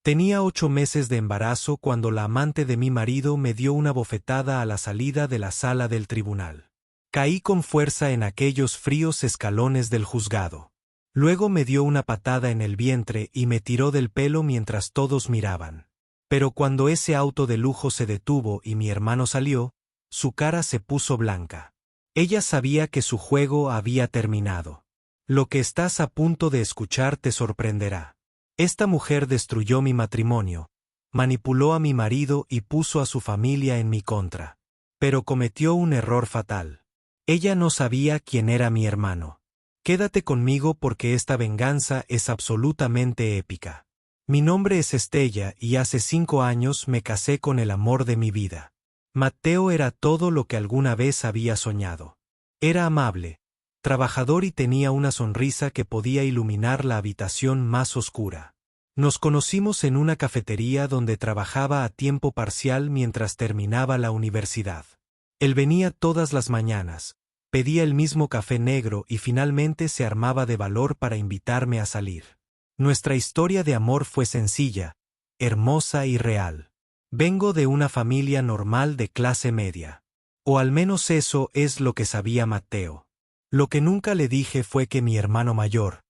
Tenía 8 meses de embarazo cuando la amante de mi marido me dio una bofetada a la salida de la sala del tribunal. Caí con fuerza en aquellos fríos escalones del juzgado. Luego me dio una patada en el vientre y me tiró del pelo mientras todos miraban. Pero cuando ese auto de lujo se detuvo y mi hermano salió, su cara se puso blanca. Ella sabía que su juego había terminado. Lo que estás a punto de escuchar te sorprenderá. Esta mujer destruyó mi matrimonio, manipuló a mi marido y puso a su familia en mi contra. Pero cometió un error fatal. Ella no sabía quién era mi hermano. Quédate conmigo porque esta venganza es absolutamente épica. Mi nombre es Estella y hace 5 años me casé con el amor de mi vida. Matteo era todo lo que alguna vez había soñado. Era amable, trabajador y tenía una sonrisa que podía iluminar la habitación más oscura. Nos conocimos en una cafetería donde trabajaba a tiempo parcial mientras terminaba la universidad. Él venía todas las mañanas, pedía el mismo café negro y finalmente se armaba de valor para invitarme a salir. Nuestra historia de amor fue sencilla, hermosa y real. Vengo de una familia normal de clase media. O al menos eso es lo que sabía Matteo. Lo que nunca le dije fue que mi hermano mayor,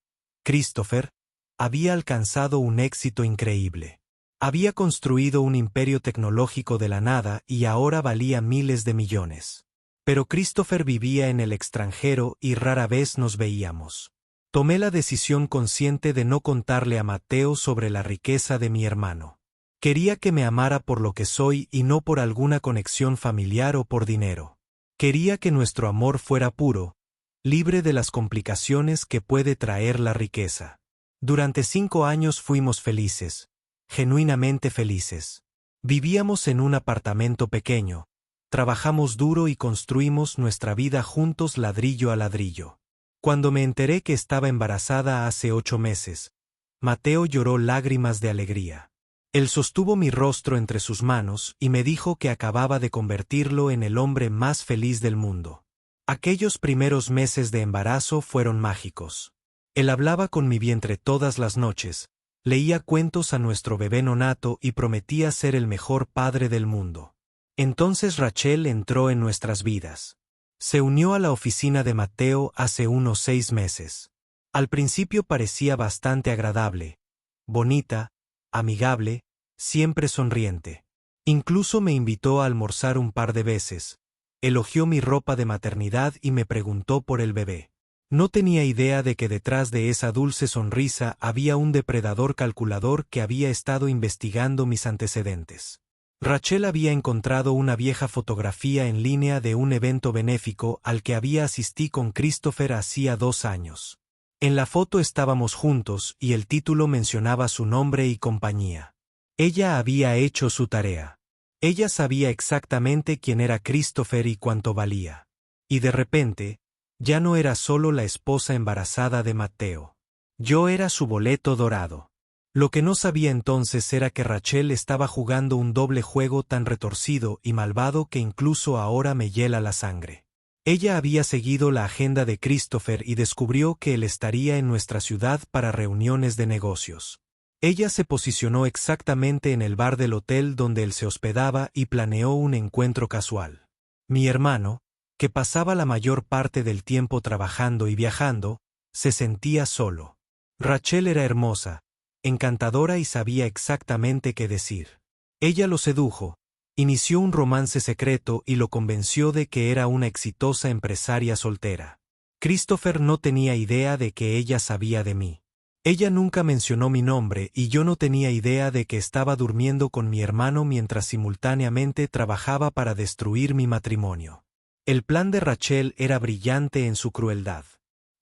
Christopher, había alcanzado un éxito increíble. Había construido un imperio tecnológico de la nada y ahora valía miles de millones. Pero Christopher vivía en el extranjero y rara vez nos veíamos. Tomé la decisión consciente de no contarle a Matteo sobre la riqueza de mi hermano. Quería que me amara por lo que soy y no por alguna conexión familiar o por dinero. Quería que nuestro amor fuera puro, libre de las complicaciones que puede traer la riqueza. Durante 5 años fuimos felices, genuinamente felices. Vivíamos en un apartamento pequeño, trabajamos duro y construimos nuestra vida juntos ladrillo a ladrillo. Cuando me enteré que estaba embarazada hace 8 meses, Matteo lloró lágrimas de alegría. Él sostuvo mi rostro entre sus manos y me dijo que acababa de convertirlo en el hombre más feliz del mundo. Aquellos primeros meses de embarazo fueron mágicos. Él hablaba con mi vientre todas las noches, leía cuentos a nuestro bebé nonato y prometía ser el mejor padre del mundo. Entonces Rachel entró en nuestras vidas. Se unió a la oficina de Matteo hace unos 6 meses. Al principio parecía bastante agradable, bonita, amigable, siempre sonriente. Incluso me invitó a almorzar un par de veces, elogió mi ropa de maternidad y me preguntó por el bebé. No tenía idea de que detrás de esa dulce sonrisa había un depredador calculador que había estado investigando mis antecedentes. Rachel había encontrado una vieja fotografía en línea de un evento benéfico al que había asistido con Christopher hacía 2 años. En la foto estábamos juntos y el título mencionaba su nombre y compañía. Ella había hecho su tarea. Ella sabía exactamente quién era Christopher y cuánto valía. Y de repente, ya no era solo la esposa embarazada de Matteo. Yo era su boleto dorado. Lo que no sabía entonces era que Rachel estaba jugando un doble juego tan retorcido y malvado que incluso ahora me hiela la sangre. Ella había seguido la agenda de Christopher y descubrió que él estaría en nuestra ciudad para reuniones de negocios. Ella se posicionó exactamente en el bar del hotel donde él se hospedaba y planeó un encuentro casual. Mi hermano, que pasaba la mayor parte del tiempo trabajando y viajando, se sentía solo. Rachel era hermosa, encantadora y sabía exactamente qué decir. Ella lo sedujo, inició un romance secreto y lo convenció de que era una exitosa empresaria soltera. Christopher no tenía idea de que ella sabía de mí. Ella nunca mencionó mi nombre y yo no tenía idea de que estaba durmiendo con mi hermano mientras simultáneamente trabajaba para destruir mi matrimonio. El plan de Rachel era brillante en su crueldad.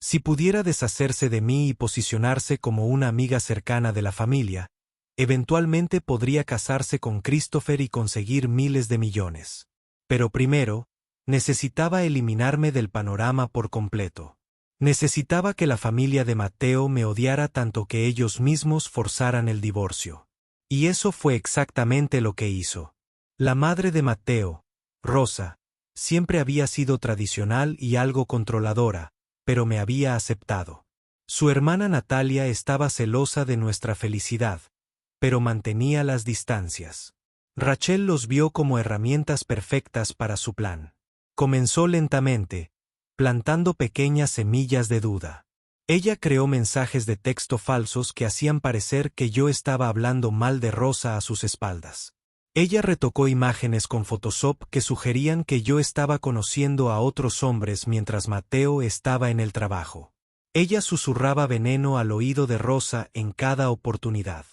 Si pudiera deshacerse de mí y posicionarse como una amiga cercana de la familia, eventualmente podría casarse con Christopher y conseguir miles de millones. Pero primero, necesitaba eliminarme del panorama por completo. Necesitaba que la familia de Matteo me odiara tanto que ellos mismos forzaran el divorcio. Y eso fue exactamente lo que hizo. La madre de Matteo, Rosa, siempre había sido tradicional y algo controladora, pero me había aceptado. Su hermana Natalia estaba celosa de nuestra felicidad, pero mantenía las distancias. Rachel los vio como herramientas perfectas para su plan. Comenzó lentamente, plantando pequeñas semillas de duda. Ella creó mensajes de texto falsos que hacían parecer que yo estaba hablando mal de Rosa a sus espaldas. Ella retocó imágenes con Photoshop que sugerían que yo estaba conociendo a otros hombres mientras Mateo estaba en el trabajo. Ella susurraba veneno al oído de Rosa en cada oportunidad.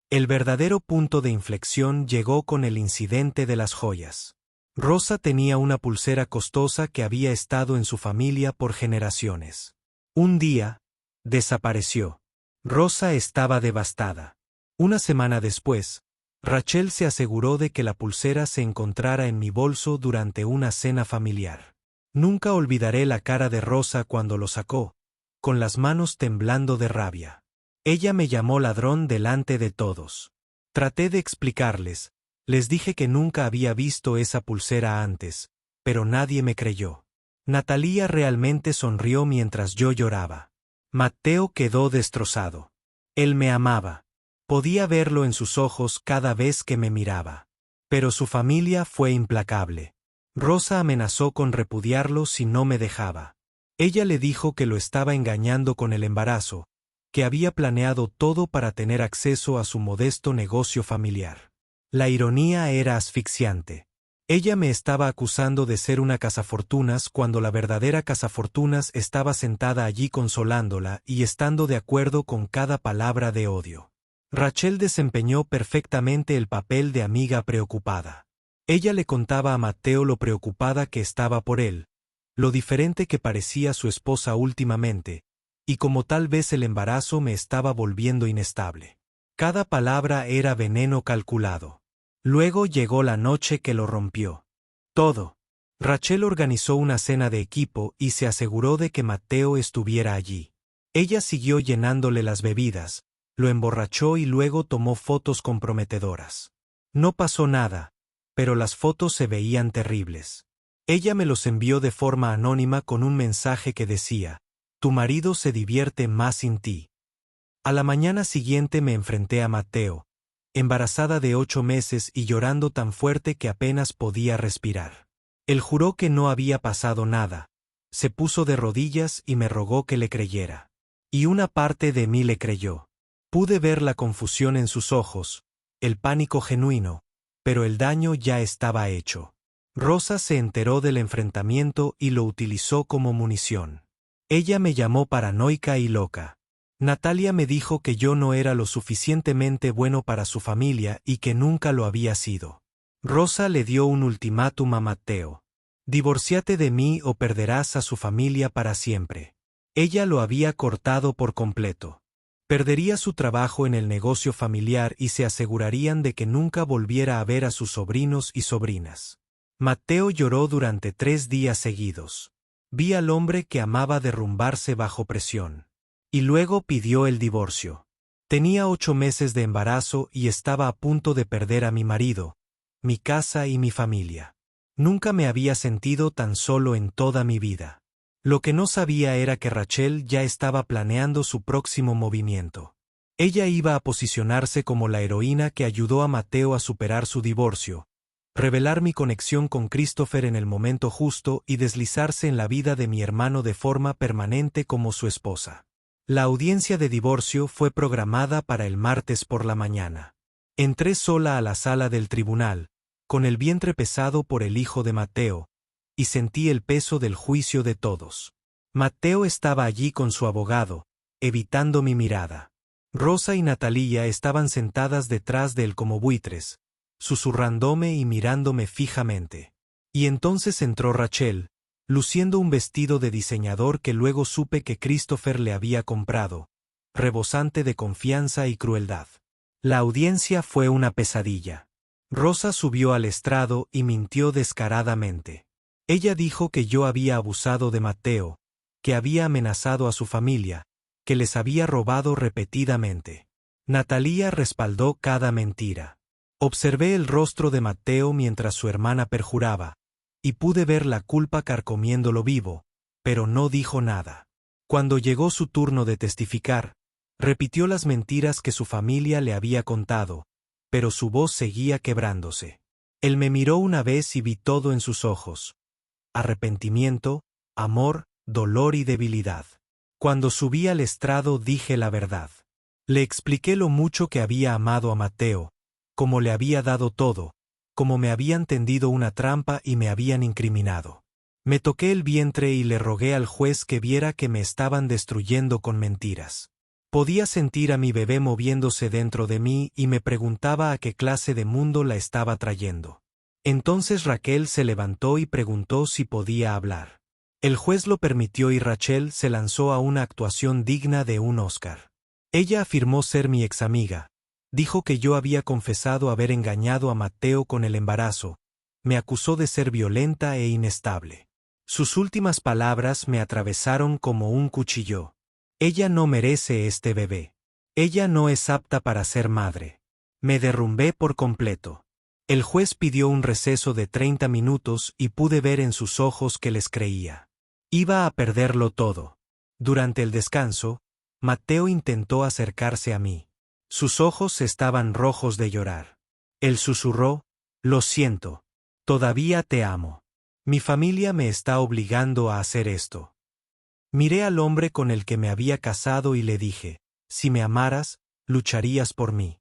El verdadero punto de inflexión llegó con el incidente de las joyas. Rosa tenía una pulsera costosa que había estado en su familia por generaciones. Un día, desapareció. Rosa estaba devastada. Una semana después, Rachel se aseguró de que la pulsera se encontrara en mi bolso durante una cena familiar. Nunca olvidaré la cara de Rosa cuando lo sacó, con las manos temblando de rabia. Ella me llamó ladrón delante de todos. Traté de explicarles, les dije que nunca había visto esa pulsera antes, pero nadie me creyó. Natalia realmente sonrió mientras yo lloraba. Mateo quedó destrozado. Él me amaba. Podía verlo en sus ojos cada vez que me miraba. Pero su familia fue implacable. Rosa amenazó con repudiarlo si no me dejaba. Ella le dijo que lo estaba engañando con el embarazo, que había planeado todo para tener acceso a su modesto negocio familiar. La ironía era asfixiante. Ella me estaba acusando de ser una cazafortunas cuando la verdadera cazafortunas estaba sentada allí consolándola y estando de acuerdo con cada palabra de odio. Rachel desempeñó perfectamente el papel de amiga preocupada. Ella le contaba a Mateo lo preocupada que estaba por él, lo diferente que parecía su esposa últimamente, y como tal vez el embarazo me estaba volviendo inestable. Cada palabra era veneno calculado. Luego llegó la noche que lo rompió. Todo. Rachel organizó una cena de equipo y se aseguró de que Mateo estuviera allí. Ella siguió llenándole las bebidas, lo emborrachó y luego tomó fotos comprometedoras. No pasó nada, pero las fotos se veían terribles. Ella me los envió de forma anónima con un mensaje que decía: «Tu marido se divierte más sin ti». A la mañana siguiente me enfrenté a Mateo, embarazada de 8 meses y llorando tan fuerte que apenas podía respirar. Él juró que no había pasado nada, se puso de rodillas y me rogó que le creyera. Y una parte de mí le creyó. Pude ver la confusión en sus ojos, el pánico genuino, pero el daño ya estaba hecho. Rosa se enteró del enfrentamiento y lo utilizó como munición. Ella me llamó paranoica y loca. Natalia me dijo que yo no era lo suficientemente bueno para su familia y que nunca lo había sido. Rosa le dio un ultimátum a Mateo: «Divórciate de mí o perderás a su familia para siempre». Ella lo había cortado por completo. Perdería su trabajo en el negocio familiar y se asegurarían de que nunca volviera a ver a sus sobrinos y sobrinas. Mateo lloró durante 3 días seguidos. Vi al hombre que amaba derrumbarse bajo presión. Y luego pidió el divorcio. Tenía 8 meses de embarazo y estaba a punto de perder a mi marido, mi casa y mi familia. Nunca me había sentido tan solo en toda mi vida. Lo que no sabía era que Rachel ya estaba planeando su próximo movimiento. Ella iba a posicionarse como la heroína que ayudó a Mateo a superar su divorcio, revelar mi conexión con Christopher en el momento justo y deslizarse en la vida de mi hermano de forma permanente como su esposa. La audiencia de divorcio fue programada para el martes por la mañana. Entré sola a la sala del tribunal, con el vientre pesado por el hijo de Mateo, y sentí el peso del juicio de todos. Mateo estaba allí con su abogado, evitando mi mirada. Rosa y Natalia estaban sentadas detrás de él como buitres, susurrándome y mirándome fijamente. Y entonces entró Rachel, luciendo un vestido de diseñador que luego supe que Christopher le había comprado, rebosante de confianza y crueldad. La audiencia fue una pesadilla. Rosa subió al estrado y mintió descaradamente. Ella dijo que yo había abusado de Mateo, que había amenazado a su familia, que les había robado repetidamente. Natalia respaldó cada mentira. Observé el rostro de Mateo mientras su hermana perjuraba, y pude ver la culpa carcomiéndolo vivo, pero no dijo nada. Cuando llegó su turno de testificar, Repitió las mentiras que su familia le había contado, pero su voz seguía quebrándose. Él me miró una vez y vi todo en sus ojos: arrepentimiento, amor, dolor y debilidad. Cuando subí al estrado dije la verdad. Le expliqué lo mucho que había amado a Mateo, cómo le había dado todo, cómo me habían tendido una trampa y me habían incriminado. Me toqué el vientre y le rogué al juez que viera que me estaban destruyendo con mentiras. Podía sentir a mi bebé moviéndose dentro de mí y me preguntaba a qué clase de mundo la estaba trayendo. Entonces Raquel se levantó y preguntó si podía hablar. El juez lo permitió y Rachel se lanzó a una actuación digna de un Oscar. Ella afirmó ser mi examiga, dijo que yo había confesado haber engañado a Mateo con el embarazo, me acusó de ser violenta e inestable. Sus últimas palabras me atravesaron como un cuchillo. Ella no merece este bebé. Ella no es apta para ser madre. Me derrumbé por completo. El juez pidió un receso de 30 minutos y pude ver en sus ojos que les creía. Iba a perderlo todo. Durante el descanso, Mateo intentó acercarse a mí. Sus ojos estaban rojos de llorar. Él susurró: «Lo siento. Todavía te amo. Mi familia me está obligando a hacer esto». Miré al hombre con el que me había casado y le dije: «Si me amaras, lucharías por mí».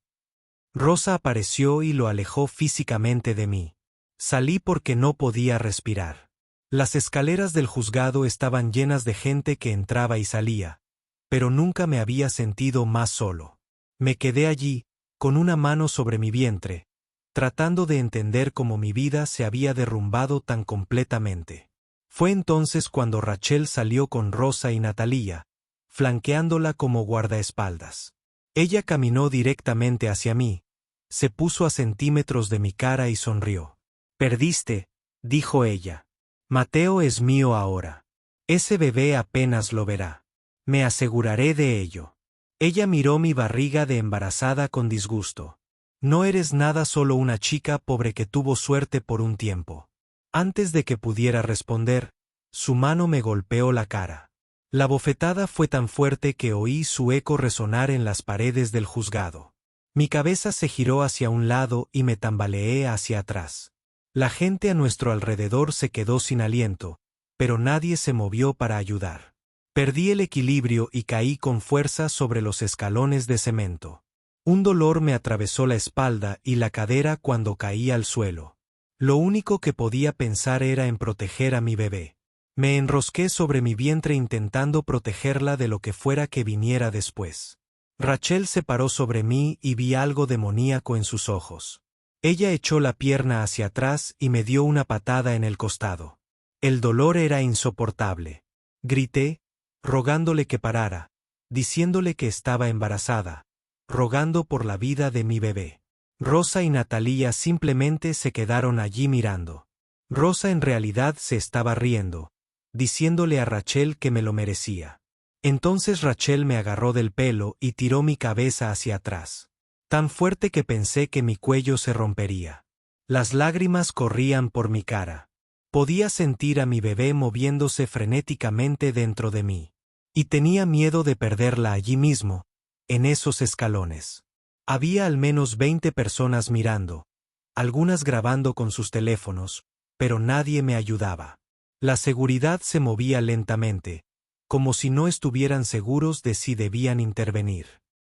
Rosa apareció y lo alejó físicamente de mí. Salí porque no podía respirar. Las escaleras del juzgado estaban llenas de gente que entraba y salía, pero nunca me había sentido más solo. Me quedé allí, con una mano sobre mi vientre, tratando de entender cómo mi vida se había derrumbado tan completamente. Fue entonces cuando Rachel salió con Rosa y Natalia, flanqueándola como guardaespaldas. Ella caminó directamente hacia mí, se puso a centímetros de mi cara y sonrió. «Perdiste», dijo ella. «Mateo es mío ahora. Ese bebé apenas lo verá. Me aseguraré de ello». Ella miró mi barriga de embarazada con disgusto. «No eres nada, solo una chica pobre que tuvo suerte por un tiempo». Antes de que pudiera responder, su mano me golpeó la cara. La bofetada fue tan fuerte que oí su eco resonar en las paredes del juzgado. Mi cabeza se giró hacia un lado y me tambaleé hacia atrás. La gente a nuestro alrededor se quedó sin aliento, pero nadie se movió para ayudar. Perdí el equilibrio y caí con fuerza sobre los escalones de cemento. Un dolor me atravesó la espalda y la cadera cuando caí al suelo. Lo único que podía pensar era en proteger a mi bebé. Me enrosqué sobre mi vientre intentando protegerla de lo que fuera que viniera después. Rachel se paró sobre mí y vi algo demoníaco en sus ojos. Ella echó la pierna hacia atrás y me dio una patada en el costado. El dolor era insoportable. Grité, rogándole que parara, diciéndole que estaba embarazada, rogando por la vida de mi bebé. Rosa y Natalia simplemente se quedaron allí mirando. Rosa en realidad se estaba riendo, diciéndole a Rachel que me lo merecía. Entonces Rachel me agarró del pelo y tiró mi cabeza hacia atrás, tan fuerte que pensé que mi cuello se rompería. Las lágrimas corrían por mi cara. Podía sentir a mi bebé moviéndose frenéticamente dentro de mí. Y tenía miedo de perderla allí mismo, en esos escalones. Había al menos 20 personas mirando, algunas grabando con sus teléfonos, pero nadie me ayudaba. La seguridad se movía lentamente, como si no estuvieran seguros de si debían intervenir.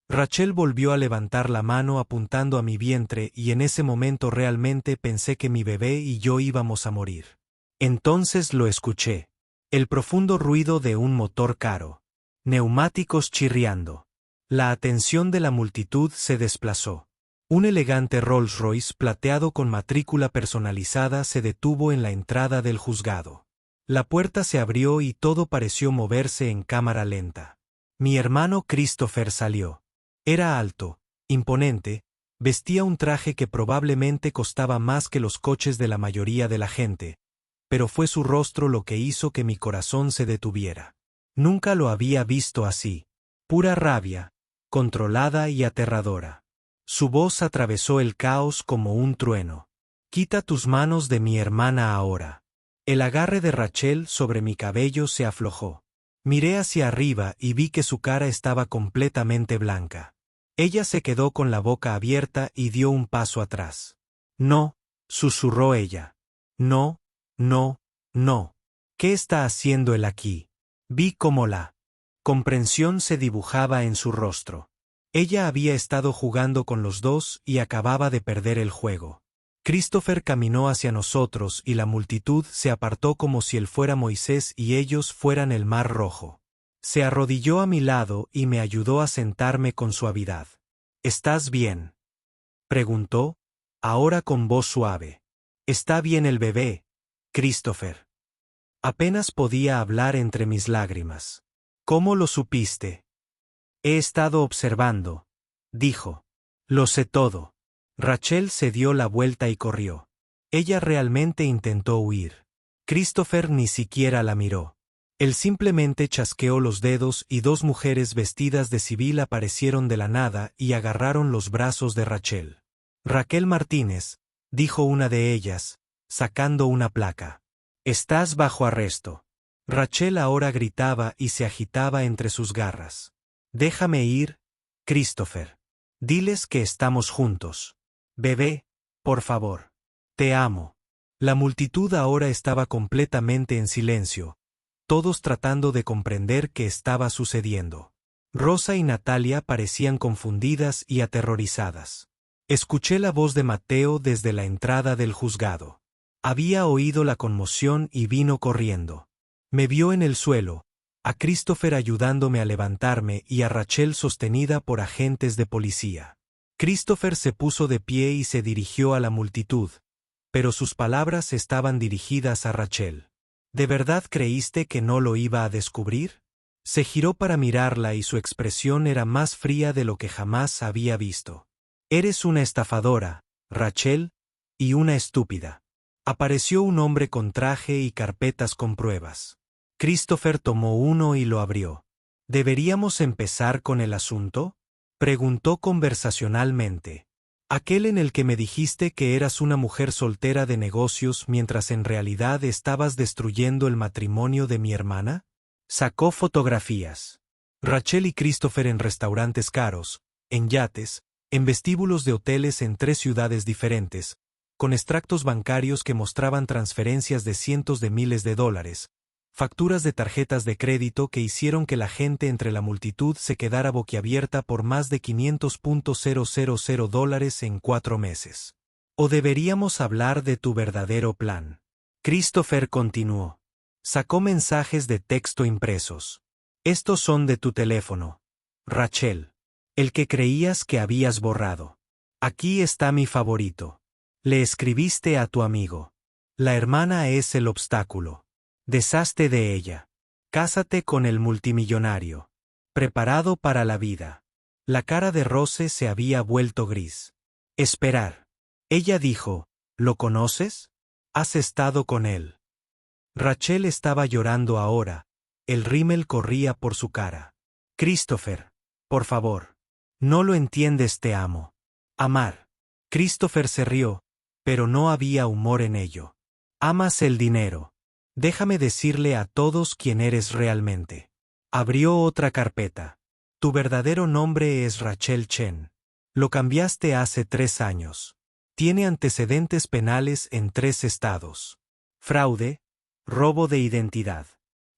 Rachel volvió a levantar la mano apuntando a mi vientre y en ese momento realmente pensé que mi bebé y yo íbamos a morir. Entonces lo escuché. El profundo ruido de un motor caro. Neumáticos chirriando. La atención de la multitud se desplazó. Un elegante Rolls-Royce plateado con matrícula personalizada se detuvo en la entrada del juzgado. La puerta se abrió y todo pareció moverse en cámara lenta. Mi hermano Christopher salió. Era alto, imponente, vestía un traje que probablemente costaba más que los coches de la mayoría de la gente, pero fue su rostro lo que hizo que mi corazón se detuviera. Nunca lo había visto así. Pura rabia, controlada y aterradora. Su voz atravesó el caos como un trueno. «Quita tus manos de mi hermana ahora». El agarre de Rachel sobre mi cabello se aflojó. Miré hacia arriba y vi que su cara estaba completamente blanca. Ella se quedó con la boca abierta y dio un paso atrás. No, susurró ella. No, no, no. ¿Qué está haciendo él aquí? Vi cómo la comprensión se dibujaba en su rostro. Ella había estado jugando con los dos y acababa de perder el juego. Christopher caminó hacia nosotros y la multitud se apartó como si él fuera Moisés y ellos fueran el Mar Rojo. Se arrodilló a mi lado y me ayudó a sentarme con suavidad. ¿Estás bien?, preguntó, ahora con voz suave. ¿Está bien el bebé, Christopher? Apenas podía hablar entre mis lágrimas. ¿Cómo lo supiste? He estado observando, dijo. Lo sé todo. Rachel se dio la vuelta y corrió. Ella realmente intentó huir. Christopher ni siquiera la miró. Él simplemente chasqueó los dedos y dos mujeres vestidas de civil aparecieron de la nada y agarraron los brazos de Rachel. Raquel Martínez, dijo una de ellas, sacando una placa. Estás bajo arresto. Rachel ahora gritaba y se agitaba entre sus garras. Déjame ir, Christopher. Diles que estamos juntos. Bebé, por favor. Te amo. La multitud ahora estaba completamente en silencio, todos tratando de comprender qué estaba sucediendo. Rosa y Natalia parecían confundidas y aterrorizadas. Escuché la voz de Mateo desde la entrada del juzgado. Había oído la conmoción y vino corriendo. Me vio en el suelo, a Christopher ayudándome a levantarme y a Rachel sostenida por agentes de policía. Christopher se puso de pie y se dirigió a la multitud, pero sus palabras estaban dirigidas a Rachel. ¿De verdad creíste que no lo iba a descubrir? Se giró para mirarla y su expresión era más fría de lo que jamás había visto. Eres una estafadora, Rachel, y una estúpida. Apareció un hombre con traje y carpetas con pruebas. Christopher tomó uno y lo abrió. ¿Deberíamos empezar con el asunto?, preguntó conversacionalmente. Aquel en el que me dijiste que eras una mujer soltera de negocios mientras en realidad estabas destruyendo el matrimonio de mi hermana. Sacó fotografías. Rachel y Christopher en restaurantes caros, en yates, en vestíbulos de hoteles en 3 ciudades diferentes, con extractos bancarios que mostraban transferencias de cientos de miles de dólares, facturas de tarjetas de crédito que hicieron que la gente entre la multitud se quedara boquiabierta por más de $500,000 en 4 meses. ¿O deberíamos hablar de tu verdadero plan? Christopher continuó. Sacó mensajes de texto impresos. Estos son de tu teléfono, Rachel. El que creías que habías borrado. Aquí está mi favorito. Le escribiste a tu amigo. La hermana es el obstáculo. Deshazte de ella. Cásate con el multimillonario. Preparado para la vida. La cara de Rose se había vuelto gris. Esperar. Ella dijo, ¿lo conoces? ¿Has estado con él? Rachel estaba llorando ahora. El rímel corría por su cara. Christopher, por favor. No lo entiendes, te amo. Amar. Christopher se rió, pero no había humor en ello. Amas el dinero. Déjame decirle a todos quién eres realmente. Abrió otra carpeta. Tu verdadero nombre es Rachel Chen. Lo cambiaste hace 3 años. Tiene antecedentes penales en 3 estados. Fraude, robo de identidad.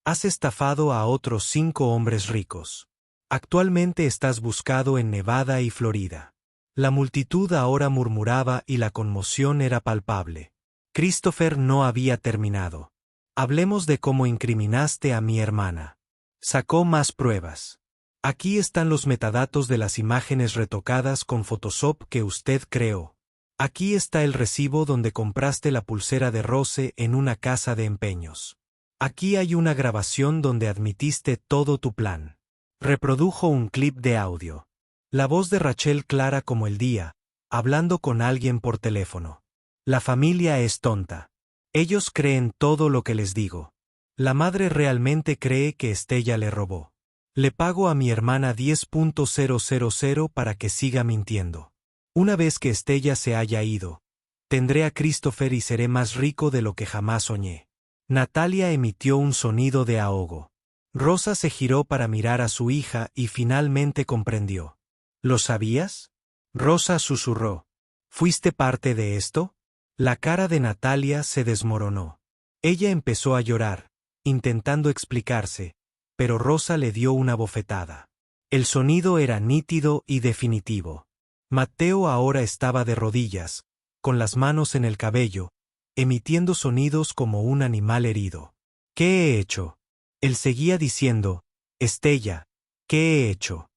Has estafado a otros 5 hombres ricos. Actualmente estás buscado en Nevada y Florida. La multitud ahora murmuraba y la conmoción era palpable. Christopher no había terminado. Hablemos de cómo incriminaste a mi hermana. Sacó más pruebas. Aquí están los metadatos de las imágenes retocadas con Photoshop que usted creó. Aquí está el recibo donde compraste la pulsera de Rose en una casa de empeños. Aquí hay una grabación donde admitiste todo tu plan. Reprodujo un clip de audio. La voz de Rachel clara como el día, hablando con alguien por teléfono. La familia es tonta. Ellos creen todo lo que les digo. La madre realmente cree que Estella le robó. Le pago a mi hermana 10,000 para que siga mintiendo. Una vez que Estella se haya ido, tendré a Christopher y seré más rico de lo que jamás soñé. Natalia emitió un sonido de ahogo. Rosa se giró para mirar a su hija y finalmente comprendió. ¿Lo sabías? Rosa susurró. ¿Fuiste parte de esto? La cara de Natalia se desmoronó. Ella empezó a llorar, intentando explicarse, pero Rosa le dio una bofetada. El sonido era nítido y definitivo. Matteo ahora estaba de rodillas, con las manos en el cabello, emitiendo sonidos como un animal herido. ¿Qué he hecho? Él seguía diciendo, Estella, ¿qué he hecho?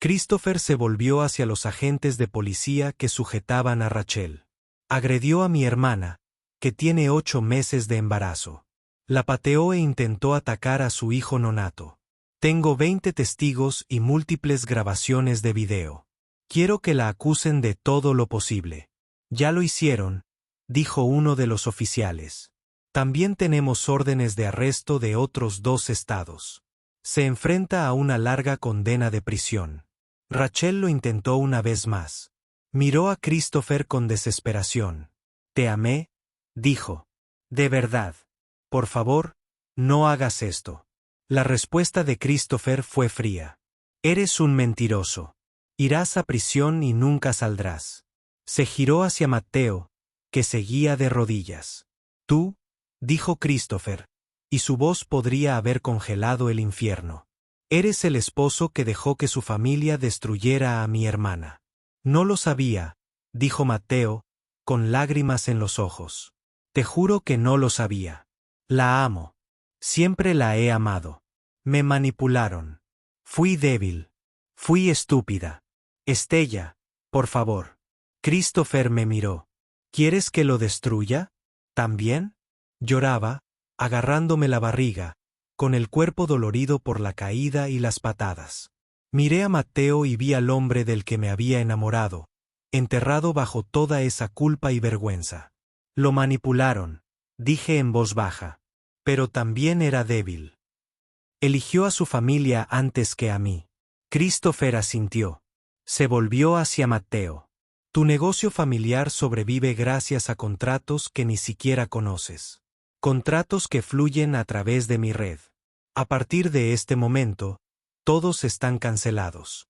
Christopher se volvió hacia los agentes de policía que sujetaban a Rachel. Agredió a mi hermana, que tiene 8 meses de embarazo. La pateó e intentó atacar a su hijo nonato. Tengo 20 testigos y múltiples grabaciones de video. Quiero que la acusen de todo lo posible. Ya lo hicieron, dijo uno de los oficiales. También tenemos órdenes de arresto de otros 2 estados. Se enfrenta a una larga condena de prisión. Rachel lo intentó una vez más. Miró a Christopher con desesperación. Te amé, dijo. De verdad. Por favor, no hagas esto. La respuesta de Christopher fue fría. Eres un mentiroso. Irás a prisión y nunca saldrás. Se giró hacia Matteo, que seguía de rodillas. Tú, dijo Christopher, y su voz podría haber congelado el infierno. Eres el esposo que dejó que su familia destruyera a mi hermana. No lo sabía, dijo Matteo, con lágrimas en los ojos. Te juro que no lo sabía. La amo. Siempre la he amado. Me manipularon. Fui débil. Fui estúpida. Estella, por favor. Christopher me miró. ¿Quieres que lo destruya? ¿También? Lloraba, agarrándome la barriga, con el cuerpo dolorido por la caída y las patadas. Miré a Matteo y vi al hombre del que me había enamorado, enterrado bajo toda esa culpa y vergüenza. Lo manipularon, dije en voz baja. Pero también era débil. Eligió a su familia antes que a mí. Christopher asintió. Se volvió hacia Matteo. Tu negocio familiar sobrevive gracias a contratos que ni siquiera conoces. Contratos que fluyen a través de mi red. A partir de este momento, todos están cancelados.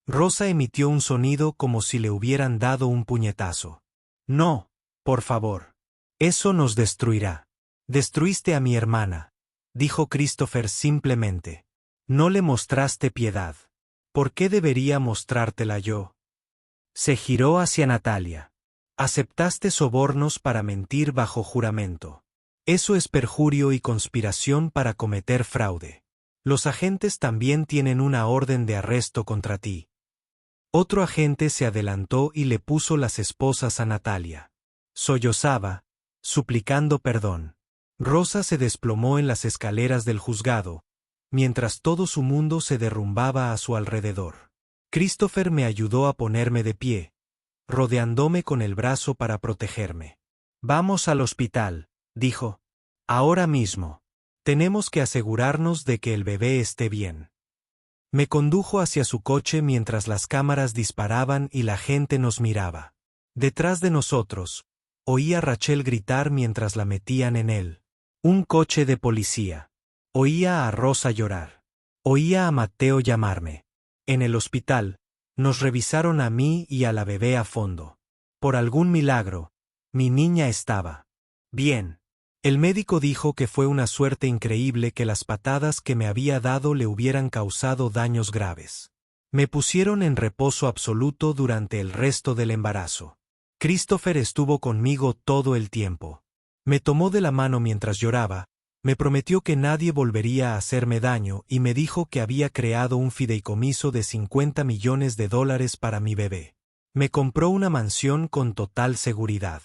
Rosa emitió un sonido como si le hubieran dado un puñetazo. No, por favor. Eso nos destruirá. Destruiste a mi hermana, dijo Christopher simplemente. No le mostraste piedad. ¿Por qué debería mostrártela yo? Se giró hacia Natalia. Aceptaste sobornos para mentir bajo juramento. Eso es perjurio y conspiración para cometer fraude. Los agentes también tienen una orden de arresto contra ti. Otro agente se adelantó y le puso las esposas a Natalia. Sollozaba, suplicando perdón. Rosa se desplomó en las escaleras del juzgado, mientras todo su mundo se derrumbaba a su alrededor. Christopher me ayudó a ponerme de pie, rodeándome con el brazo para protegerme. Vamos al hospital, dijo. Ahora mismo. Tenemos que asegurarnos de que el bebé esté bien. Me condujo hacia su coche mientras las cámaras disparaban y la gente nos miraba. Detrás de nosotros, oí a Rachel gritar mientras la metían en él. Un coche de policía. Oía a Rosa llorar. Oía a Matteo llamarme. En el hospital, nos revisaron a mí y a la bebé a fondo. Por algún milagro, mi niña estaba bien. El médico dijo que fue una suerte increíble que las patadas que me había dado le hubieran causado daños graves. Me pusieron en reposo absoluto durante el resto del embarazo. Christopher estuvo conmigo todo el tiempo. Me tomó de la mano mientras lloraba, me prometió que nadie volvería a hacerme daño y me dijo que había creado un fideicomiso de $50 millones para mi bebé. Me compró una mansión con total seguridad.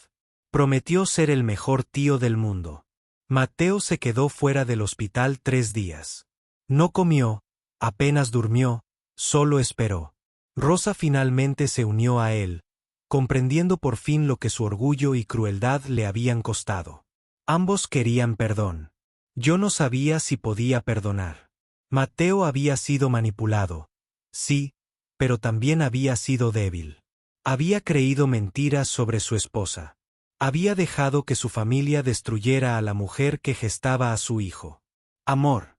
Prometió ser el mejor tío del mundo. Matteo se quedó fuera del hospital 3 días. No comió, apenas durmió, solo esperó. Rosa finalmente se unió a él, comprendiendo por fin lo que su orgullo y crueldad le habían costado. Ambos querían perdón. Yo no sabía si podía perdonar. Matteo había sido manipulado. Sí, pero también había sido débil. Había creído mentiras sobre su esposa. Había dejado que su familia destruyera a la mujer que gestaba a su hijo. Amor.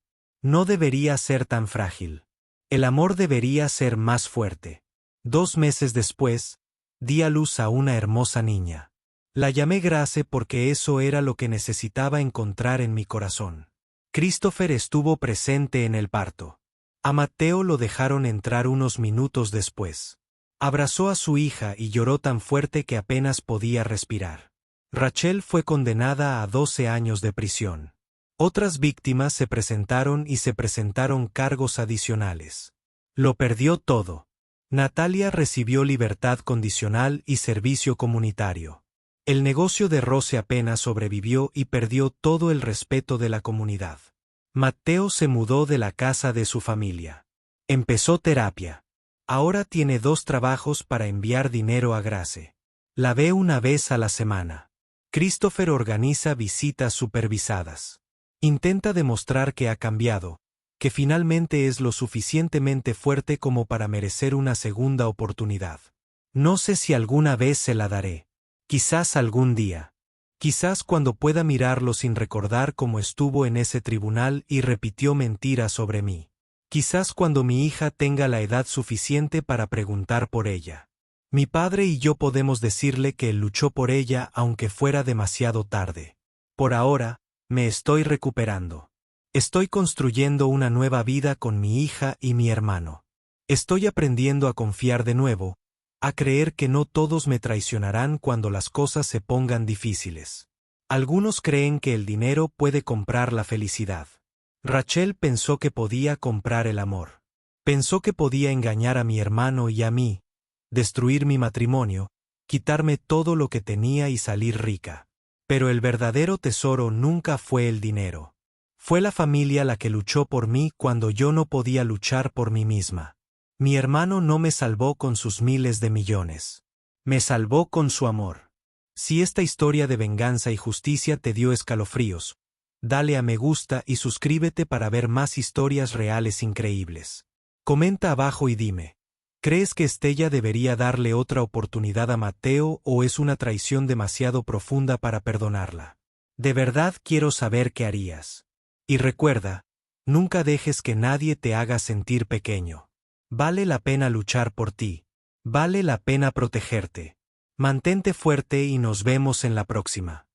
No debería ser tan frágil. El amor debería ser más fuerte. 2 meses después, di a luz a una hermosa niña. La llamé Grace porque eso era lo que necesitaba encontrar en mi corazón. Christopher estuvo presente en el parto. A Matteo lo dejaron entrar unos minutos después. Abrazó a su hija y lloró tan fuerte que apenas podía respirar. Rachel fue condenada a 12 años de prisión. Otras víctimas se presentaron y se presentaron cargos adicionales. Lo perdió todo. Natalia recibió libertad condicional y servicio comunitario. El negocio de Rose apenas sobrevivió y perdió todo el respeto de la comunidad. Matteo se mudó de la casa de su familia. Empezó terapia. Ahora tiene 2 trabajos para enviar dinero a Grace. La ve una vez a la semana. Christopher organiza visitas supervisadas. Intenta demostrar que ha cambiado, que finalmente es lo suficientemente fuerte como para merecer una segunda oportunidad. No sé si alguna vez se la daré. Quizás algún día. Quizás cuando pueda mirarlo sin recordar cómo estuvo en ese tribunal y repitió mentiras sobre mí. Quizás cuando mi hija tenga la edad suficiente para preguntar por ella. Mi padre y yo podemos decirle que él luchó por ella aunque fuera demasiado tarde. Por ahora, me estoy recuperando. Estoy construyendo una nueva vida con mi hija y mi hermano. Estoy aprendiendo a confiar de nuevo, a creer que no todos me traicionarán cuando las cosas se pongan difíciles. Algunos creen que el dinero puede comprar la felicidad. Rachel pensó que podía comprar el amor. Pensó que podía engañar a mi hermano y a mí, destruir mi matrimonio, quitarme todo lo que tenía y salir rica. Pero el verdadero tesoro nunca fue el dinero. Fue la familia la que luchó por mí cuando yo no podía luchar por mí misma. Mi hermano no me salvó con sus miles de millones. Me salvó con su amor. Si esta historia de venganza y justicia te dio escalofríos, dale a me gusta y suscríbete para ver más historias reales increíbles. Comenta abajo y dime, ¿crees que Estella debería darle otra oportunidad a Matteo o es una traición demasiado profunda para perdonarla? De verdad quiero saber qué harías. Y recuerda, nunca dejes que nadie te haga sentir pequeño. Vale la pena luchar por ti. Vale la pena protegerte. Mantente fuerte y nos vemos en la próxima.